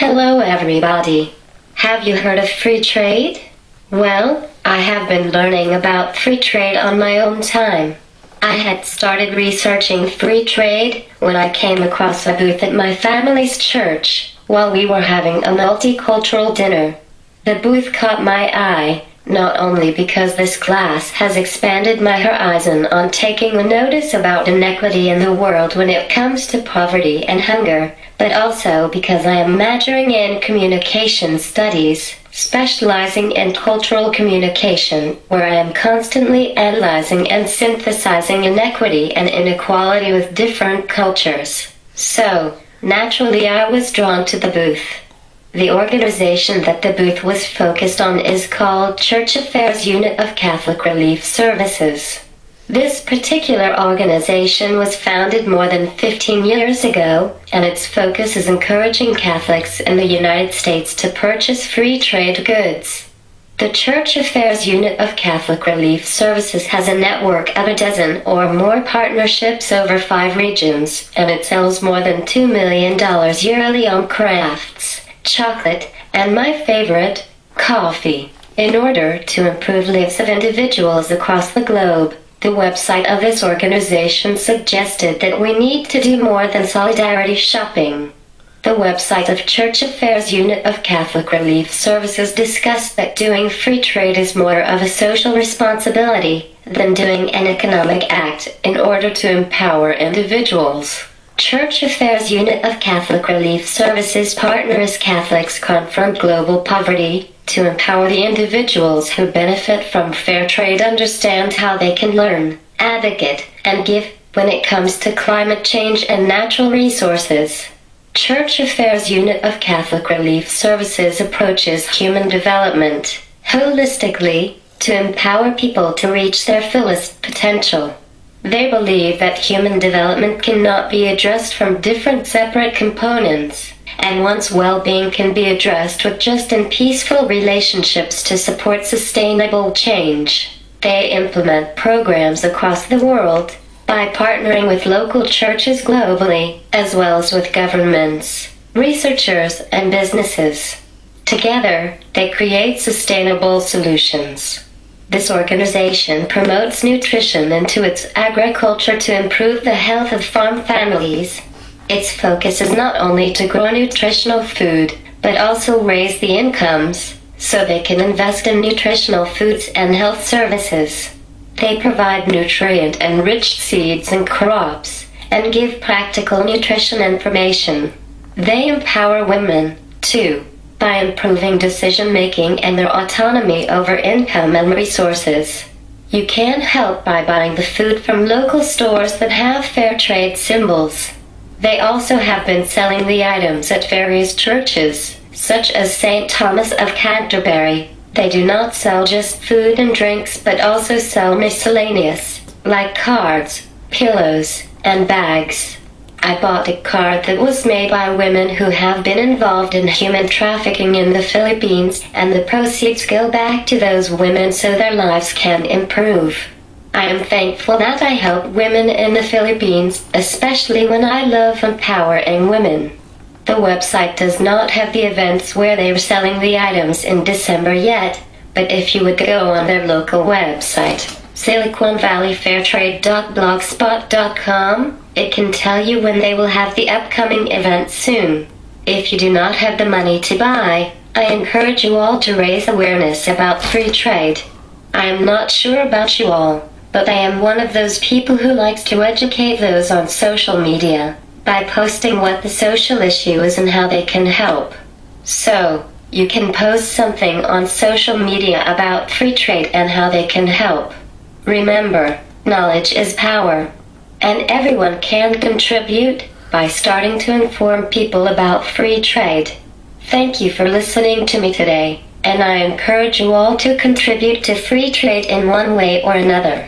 Hello everybody. Have you heard of free trade? Well, I have been learning about free trade on my own time. I had started researching free trade when I came across a booth at my family's church while we were having a multicultural dinner. The booth caught my eye, not only because this class has expanded my horizon on taking notice about inequity in the world when it comes to poverty and hunger, but also because I am majoring in communication studies, specializing in cultural communication, where I am constantly analyzing and synthesizing inequity and inequality with different cultures. So, naturally I was drawn to the booth. The organization that the booth was focused on is called Church Affairs Unit of Catholic Relief Services. This particular organization was founded more than 15 years ago, and its focus is encouraging Catholics in the United States to purchase free trade goods. The Church Affairs Unit of Catholic Relief Services has a network of a dozen or more partnerships over 5 regions, and it sells more than $2 million yearly on crafts, chocolate, and my favorite, coffee. In order to improve lives of individuals across the globe, the website of this organization suggested that we need to do more than solidarity shopping. The website of Church Affairs Unit of Catholic Relief Services discussed that doing free trade is more of a social responsibility than doing an economic act in order to empower individuals. Church Affairs Unit of Catholic Relief Services partners Catholics confront global poverty to empower the individuals who benefit from fair trade understand how they can learn, advocate, and give when it comes to climate change and natural resources. Church Affairs Unit of Catholic Relief Services approaches human development holistically to empower people to reach their fullest potential. They believe that human development cannot be addressed from different separate components, and one's well-being can be addressed with just and peaceful relationships to support sustainable change. They implement programs across the world by partnering with local churches globally, as well as with governments, researchers, and businesses. Together, they create sustainable solutions. This organization promotes nutrition into its agriculture to improve the health of farm families. Its focus is not only to grow nutritional food, but also raise the incomes, so they can invest in nutritional foods and health services. They provide nutrient-enriched seeds and crops, and give practical nutrition information. They empower women, too, by improving decision-making and their autonomy over income and resources. You can help by buying the food from local stores that have fair trade symbols. They also have been selling the items at various churches, such as St. Thomas of Canterbury. They do not sell just food and drinks but also sell miscellaneous, like cards, pillows, and bags. I bought a card that was made by women who have been involved in human trafficking in the Philippines, and the proceeds go back to those women so their lives can improve. I am thankful that I help women in the Philippines, especially when I love empowering women. The website does not have the events where they are selling the items in December yet, but if you would go on their local website, siliconvalleyfairtrade.blogspot.com, it can tell you when they will have the upcoming event soon. If you do not have the money to buy, I encourage you all to raise awareness about free trade. I am not sure about you all, but I am one of those people who likes to educate those on social media by posting what the social issue is and how they can help. So, you can post something on social media about free trade and how they can help. Remember, knowledge is power, and everyone can contribute by starting to inform people about free trade. Thank you for listening to me today, and I encourage you all to contribute to free trade in one way or another.